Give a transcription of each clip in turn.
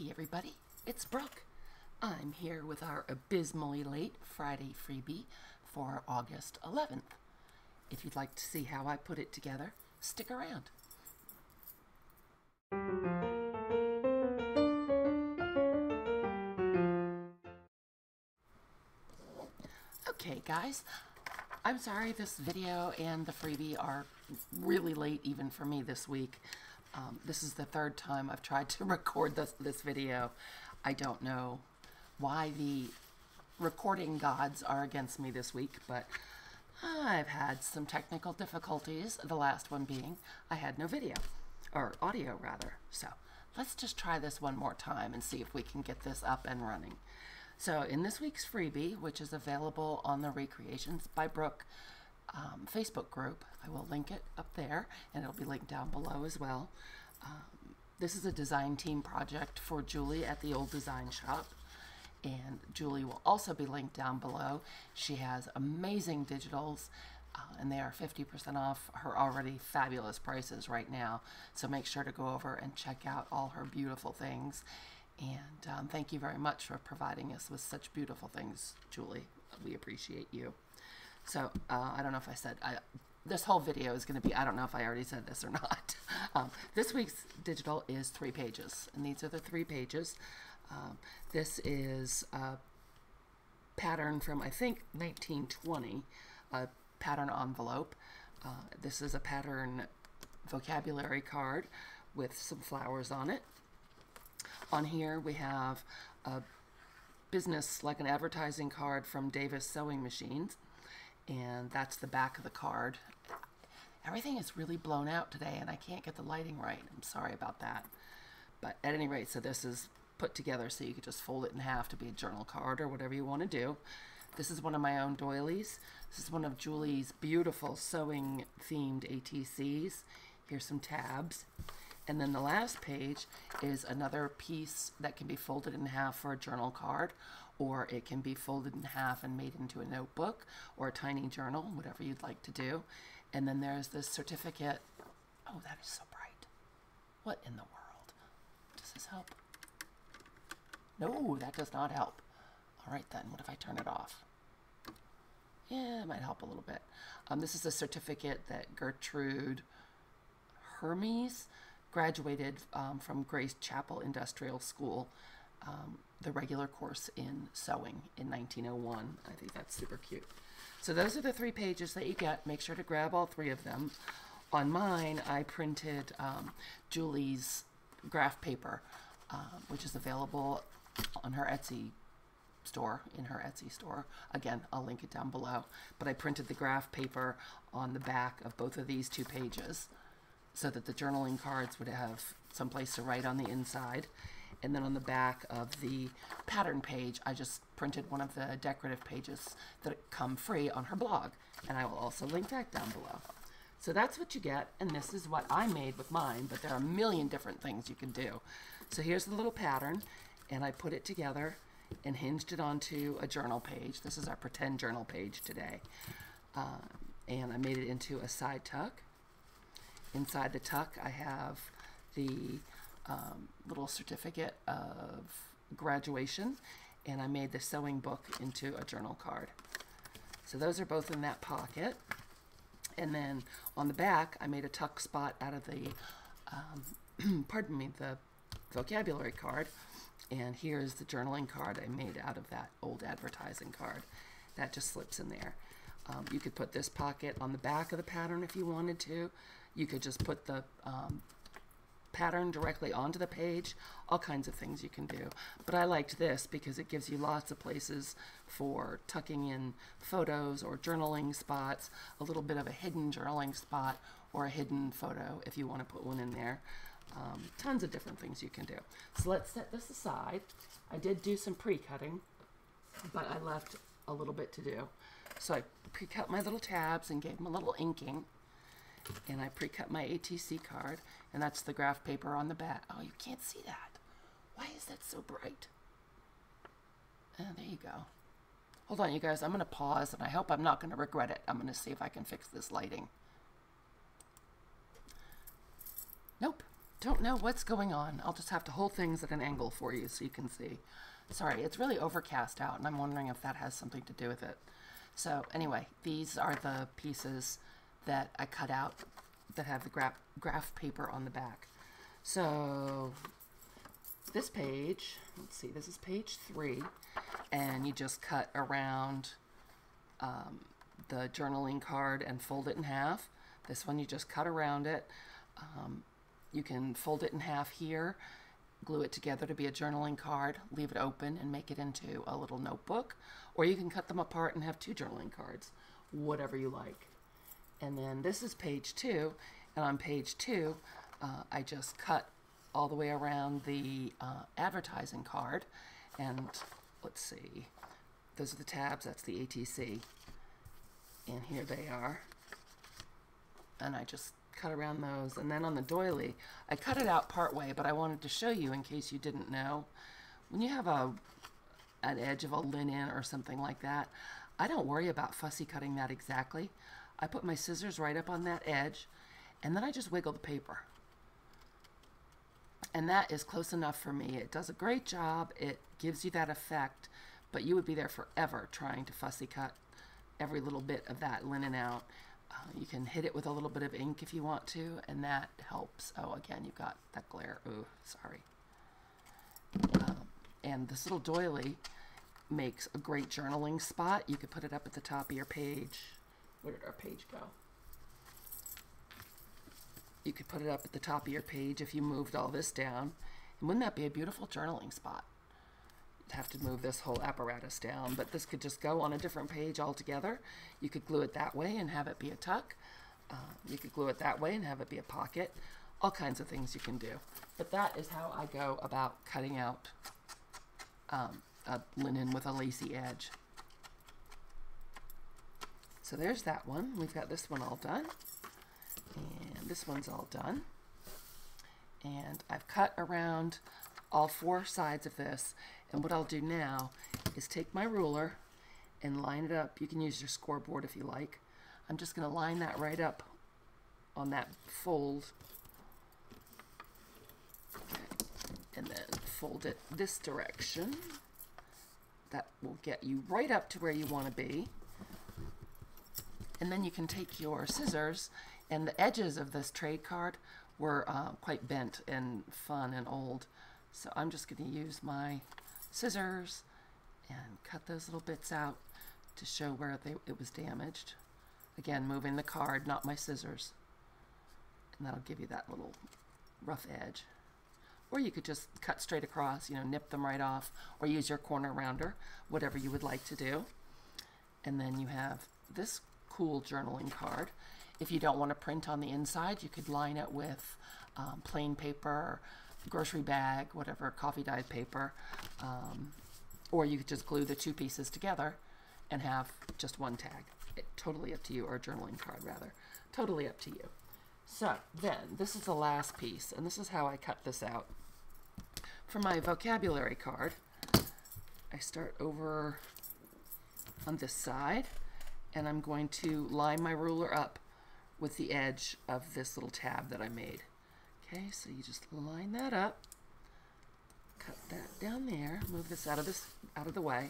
Hey everybody, it's Brooke. I'm here with our abysmally late Friday freebie for August 11th. If you'd like to see how I put it together, stick around. Okay guys, I'm sorry this video and the freebie are really late even for me this week. This is the third time I've tried to record this video. I don't know why the recording gods are against me this week, but I've had some technical difficulties, the last one being I had no video, or audio rather. So let's just try this one more time and see if we can get this up and running. So in this week's freebie, which is available on the Recreations by Brooke Facebook group, I will link it up there, and it'll be linked down below as well. This is a design team project for Julie at the Old Design Shop, and Julie will also be linked down below. She has amazing digitals, and they are 50% off her already fabulous prices right now, so make sure to go over and check out all her beautiful things. And thank you very much for providing us with such beautiful things, Julie. We appreciate you. So I don't know if I said, this whole video is going to be, I don't know if I already said this or not. This week's digital is 3 pages, and these are the 3 pages. This is a pattern from, I think, 1920, a pattern envelope. This is a pattern vocabulary card with some flowers on it. On here we have a business, like an advertising card from Davis Sewing Machines, and that's the back of the card. Everything is really blown out today and I can't get the lighting right. I'm sorry about that. But at any rate, so this is put together so you could just fold it in half to be a journal card or whatever you want to do. This is one of my own doilies. This is one of Julie's beautiful sewing themed ATCs. Here's some tabs. And then the last page is another piece that can be folded in half for a journal card, or it can be folded in half and made into a notebook or a tiny journal, whatever you'd like to do. And then there's this certificate. Oh, that is so bright. What in the world? Does this help? No, that does not help. All right then, what if I turn it off? Yeah, it might help a little bit. This is a certificate that Gertrude Hermes graduated from Grace Chapel Industrial School, the regular course in sewing in 1901. I think that's super cute. So those are the 3 pages that you get. Make sure to grab all 3 of them. On mine, I printed Julie's graph paper, which is available on her Etsy store, in her Etsy store. Again, I'll link it down below. But I printed the graph paper on the back of both of these 2 pages, so that the journaling cards would have some place to write on the inside. And then on the back of the pattern page, I just printed one of the decorative pages that come free on her blog. And I will also link that down below. So that's what you get, and this is what I made with mine, but there are a million different things you can do. So here's the little pattern, and I put it together and hinged it onto a journal page. This is our pretend journal page today. And I made it into a side tuck. Inside the tuck, I have the little certificate of graduation, and I made the sewing book into a journal card. So those are both in that pocket. And then on the back, I made a tuck spot out of the, pardon me, the vocabulary card. And here's the journaling card I made out of that old advertising card. That just slips in there. You could put this pocket on the back of the pattern if you wanted to. You could just put the pattern directly onto the page. All kinds of things you can do. But I liked this because it gives you lots of places for tucking in photos or journaling spots, a little bit of a hidden journaling spot or a hidden photo if you want to put one in there. Tons of different things you can do. So let's set this aside. I did do some pre-cutting, but I left a little bit to do. So I pre-cut my little tabs and gave them a little inking. And I pre-cut my ATC card, and that's the graph paper on the back. Oh, you can't see that. Why is that so bright? There you go. Hold on, you guys. I'm going to pause, and I hope I'm not going to regret it. I'm going to see if I can fix this lighting. Nope. don't know what's going on. I'll just have to hold things at an angle for you so you can see. Sorry, it's really overcast out, and I'm wondering if that has something to do with it. So anyway, these are the pieces that I cut out that have the graph paper on the back. So this page, let's see, this is page 3, and you just cut around the journaling card and fold it in half. This one you just cut around it. You can fold it in half here, glue it together to be a journaling card, leave it open and make it into a little notebook, or you can cut them apart and have 2 journaling cards, whatever you like. And then this is page 2, and on page 2 I just cut all the way around the advertising card, and let's see, those are the tabs, that's the ATC, and here they are, and I just cut around those. And then on the doily, I cut it out part way, but I wanted to show you in case you didn't know. When you have an edge of a linen or something like that, I don't worry about fussy cutting that exactly. I put my scissors right up on that edge, and then I just wiggle the paper. And that is close enough for me. It does a great job. It gives you that effect, but you would be there forever trying to fussy cut every little bit of that linen out. You can hit it with a little bit of ink if you want to, and that helps. Oh, again, you've got that glare. Ooh, sorry. And this little doily makes a great journaling spot. You could put it up at the top of your page. Where did our page go? You could put it up at the top of your page if you moved all this down. And wouldn't that be a beautiful journaling spot? You'd have to move this whole apparatus down, but this could just go on a different page altogether. You could glue it that way and have it be a tuck. You could glue it that way and have it be a pocket. All kinds of things you can do. But that is how I go about cutting out a linen with a lacy edge. So there's that one. We've got this one all done. And this one's all done. And I've cut around all 4 sides of this. And what I'll do now is take my ruler and line it up. You can use your scoreboard if you like. I'm just going to line that right up on that fold. Okay. And then fold it this direction. That will get you right up to where you want to be. And then you can take your scissors, and the edges of this trade card were quite bent and fun and old. So I'm just going to use my scissors and cut those little bits out to show where it was damaged. Again, moving the card, not my scissors. And that'll give you that little rough edge. Or you could just cut straight across, you know, nip them right off, or use your corner rounder, whatever you would like to do. And then you have this cool journaling card. If you don't want to print on the inside, you could line it with plain paper, grocery bag, whatever, coffee dyed paper, or you could just glue the 2 pieces together and have just one tag. Totally up to you, or a journaling card rather. Totally up to you. So then this is the last piece, and this is how I cut this out. For my vocabulary card, I start over on this side, and I'm going to line my ruler up with the edge of this little tab that I made. Okay, so you just line that up, cut that down there, move this out of the way,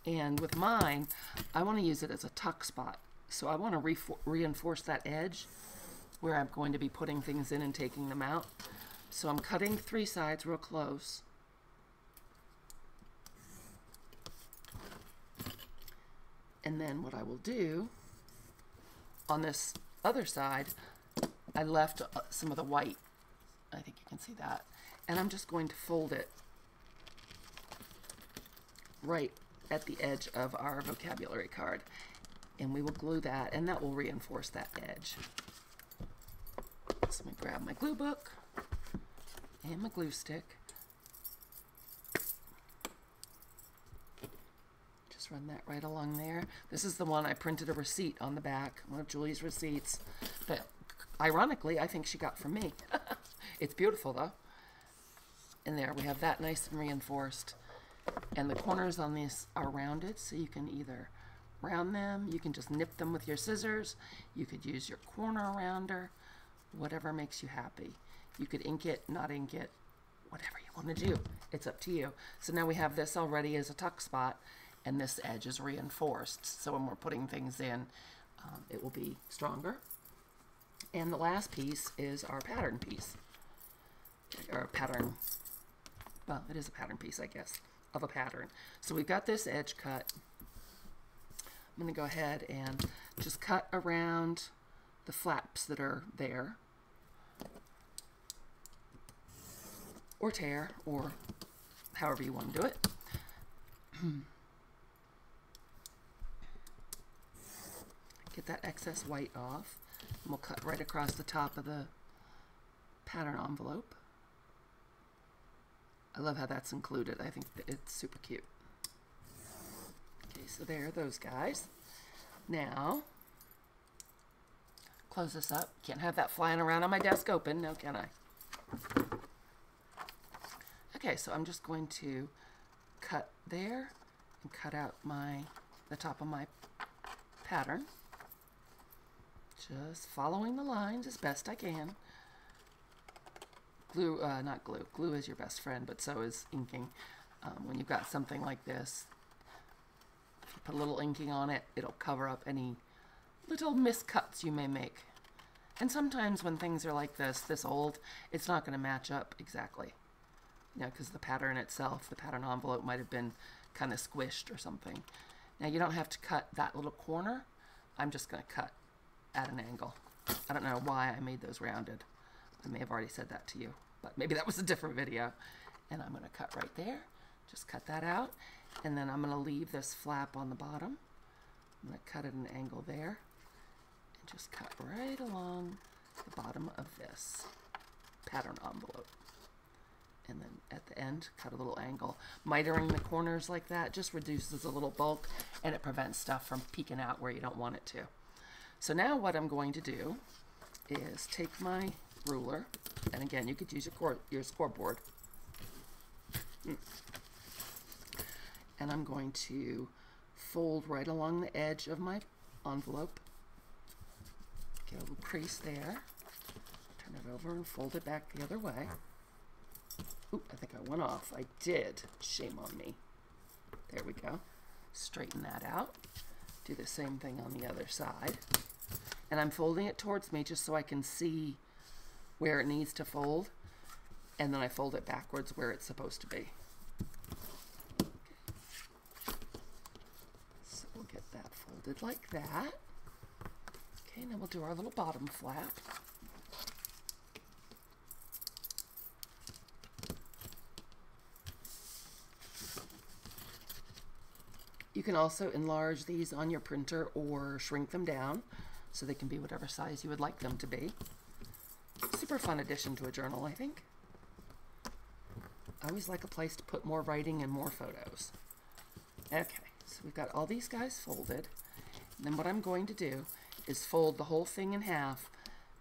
and with mine, I want to use it as a tuck spot. So I want to reinforce that edge where I'm going to be putting things in and taking them out. So I'm cutting 3 sides real close. And then what I will do on this other side, I left some of the white. I think you can see that. And I'm just going to fold it right at the edge of our vocabulary card. And we will glue that, and that will reinforce that edge. So let me grab my glue book and my glue stick. Just run that right along there. This is the one I printed a receipt on the back, one of Julie's receipts that ironically I think she got from me. It's beautiful though. And there we have that nice and reinforced. And the corners on these are rounded, so you can either round them, you can just nip them with your scissors, you could use your corner rounder, whatever makes you happy. You could ink it, not ink it, whatever you want to do. It's up to you. So now we have this already as a tuck spot, and this edge is reinforced. So when we're putting things in, it will be stronger. And the last piece is our pattern piece. Or pattern, well, it is a pattern piece, I guess, of a pattern. So we've got this edge cut. I'm going to go ahead and just cut around the flaps that are there, or tear, or however you want to do it. Get that excess white off, and we'll cut right across the top of the pattern envelope. I love how that's included. I think that it's super cute. Okay, so there are those guys. Now, close this up. Can't have that flying around on my desk open, now can I? Okay, so I'm just going to cut there and cut out the top of my pattern. Just following the lines as best I can. Glue, not glue. Glue is your best friend, but so is inking. When you've got something like this, if you put a little inking on it, it'll cover up any little miscuts you may make. And sometimes when things are like this old, it's not going to match up exactly. You know, because the pattern itself, the pattern envelope might have been kind of squished or something. Now you don't have to cut that little corner. I'm just going to cut at an angle. I don't know why I made those rounded. I may have already said that to you, but maybe that was a different video. And I'm going to cut right there. Just cut that out. And then I'm going to leave this flap on the bottom. I'm going to cut at an angle there. And just cut right along the bottom of this pattern envelope. And then at the end, cut a little angle. Mitering the corners like that just reduces a little bulk, and it prevents stuff from peeking out where you don't want it to. So now what I'm going to do is take my ruler, and again, you could use your scoreboard. And I'm going to fold right along the edge of my envelope. Get a little crease there. Turn it over and fold it back the other way. Oop, I think I went off. I did. Shame on me. There we go. Straighten that out. Do the same thing on the other side. And I'm folding it towards me just so I can see where it needs to fold. And then I fold it backwards where it's supposed to be. Okay. So we'll get that folded like that. Okay, now we'll do our little bottom flap. You can also enlarge these on your printer or shrink them down so they can be whatever size you would like them to be. Super fun addition to a journal, I think. I always like a place to put more writing and more photos. Okay, so we've got all these guys folded. And then what I'm going to do is fold the whole thing in half,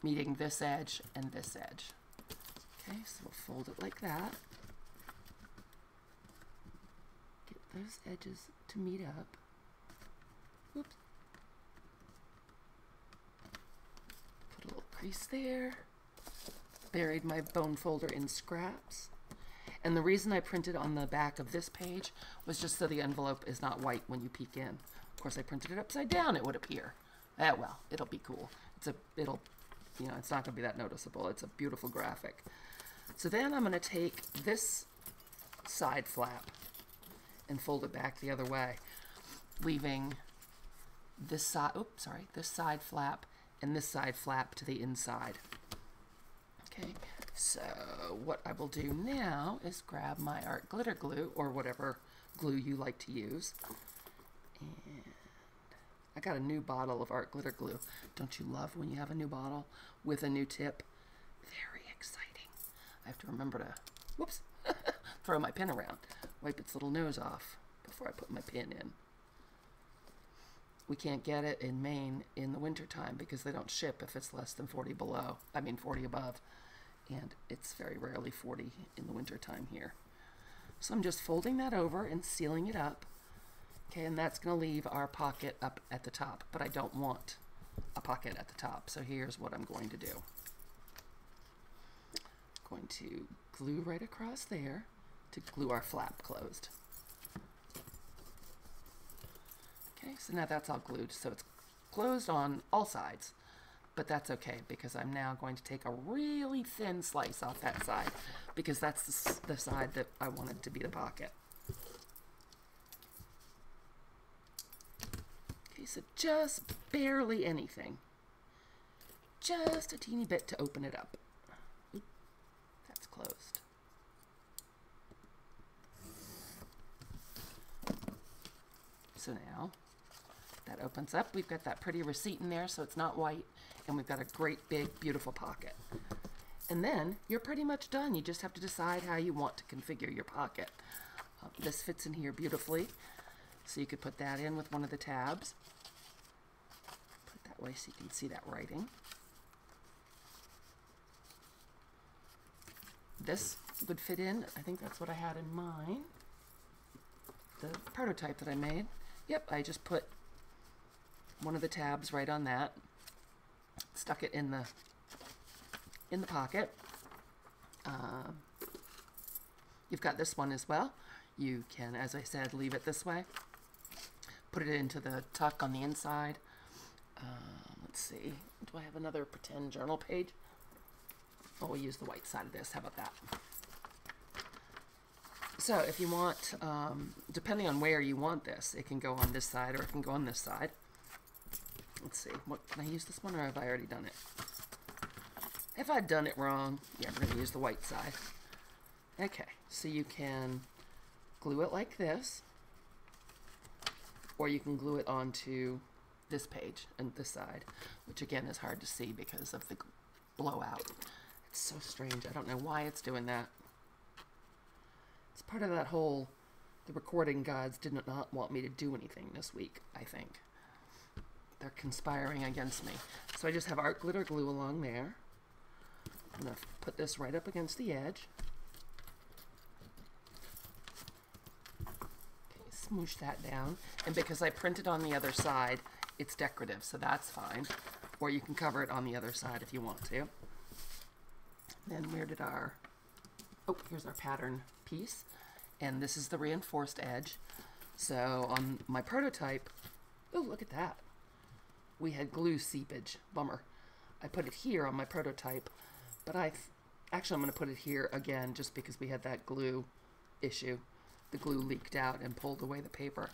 meeting this edge and this edge. Okay, so we'll fold it like that. Those edges to meet up. Oops. Put a little crease there. Buried my bone folder in scraps. And the reason I printed on the back of this page was just so the envelope is not white when you peek in. Of course, I printed it upside down, it would appear. Well, it'll be cool. You know, it's not going to be that noticeable. It's a beautiful graphic. So then I'm going to take this side flap and fold it back the other way, leaving this side, this side flap and this side flap to the inside. Okay, so what I will do now is grab my art glitter glue, or whatever glue you like to use. And I got a new bottle of art glitter glue. Don't you love when you have a new bottle with a new tip? Very exciting. I have to remember to, whoops, throw my pen around. Wipe its little nose off before I put my pin in. We can't get it in Maine in the winter time because they don't ship if it's less than 40 below. I mean 40 above. And it's very rarely 40 in the winter time here. So I'm just folding that over and sealing it up. Okay, and that's going to leave our pocket up at the top, but I don't want a pocket at the top. So here's what I'm going to do. going to glue right across there to glue our flap closed. Okay, so now that's all glued. So it's closed on all sides, but that's okay because I'm now going to take a really thin slice off that side because that's the side that I wanted to be the pocket. Okay, so just barely anything. Just a teeny bit to open it up. Oop, that's closed. So now that opens up. We've got that pretty receipt in there, so it's not white, and we've got a great big beautiful pocket. And then you're pretty much done. You just have to decide how you want to configure your pocket. This fits in here beautifully, so you could put that in with one of the tabs. Put it that way so you can see that writing. This would fit in. I think that's what I had in mind. The prototype that I made. Yep, I just put one of the tabs right on that. Stuck it in the pocket. You've got this one as well. You can, as I said, leave it this way. Put it into the tuck on the inside. Let's see. Do I have another pretend journal page? Oh, we'll use the white side of this. How about that? So if you want, depending on where you want this, it can go on this side or it can go on this side. Let's see. What, can I use this one or have I already done it? If I've done it wrong, yeah, we're going to use the white side. Okay, so you can glue it like this, or you can glue it onto this page and this side, which again is hard to see because of the blowout. It's so strange. I don't know why it's doing that. It's part of that whole, the recording gods did not want me to do anything this week, I think. They're conspiring against me. So I just have art glitter glue along there. I'm going to put this right up against the edge. Okay, smoosh that down. And because I printed on the other side, it's decorative, so that's fine. Or you can cover it on the other side if you want to. Then where did our... Oh, here's our pattern piece. And this is the reinforced edge. So on my prototype... Oh, look at that. We had glue seepage. Bummer. I put it here on my prototype, but actually I'm going to put it here again just because we had that glue issue. The glue leaked out and pulled away the paper.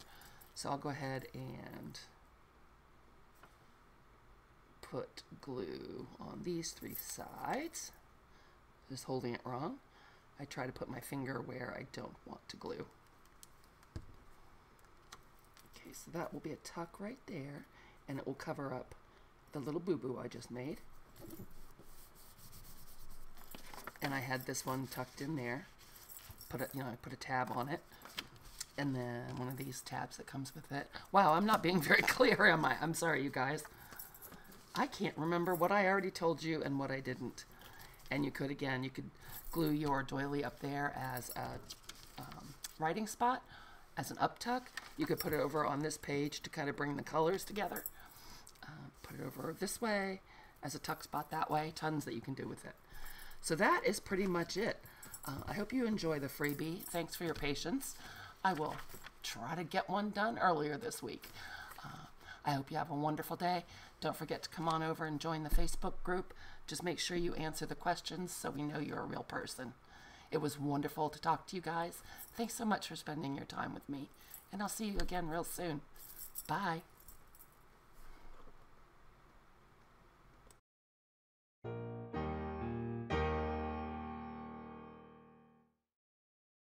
So I'll go ahead and put glue on these three sides. Just holding it wrong. I try to put my finger where I don't want to glue. Okay, so that will be a tuck right there. And it will cover up the little boo-boo I just made. And I had this one tucked in there. I put a tab on it. And then one of these tabs that comes with it. Wow, I'm not being very clear, am I? I'm sorry, you guys. I can't remember what I already told you and what I didn't. And you could, again, you could glue your doily up there as a writing spot, as an up tuck. You could put it over on this page to kind of bring the colors together. Put it over this way, as a tuck spot that way. Tons that you can do with it. So that is pretty much it. I hope you enjoy the freebie. Thanks for your patience. I will try to get one done earlier this week. I hope you have a wonderful day. Don't forget to come on over and join the Facebook group. Just make sure you answer the questions so we know you're a real person. It was wonderful to talk to you guys. Thanks so much for spending your time with me. And I'll see you again real soon. Bye.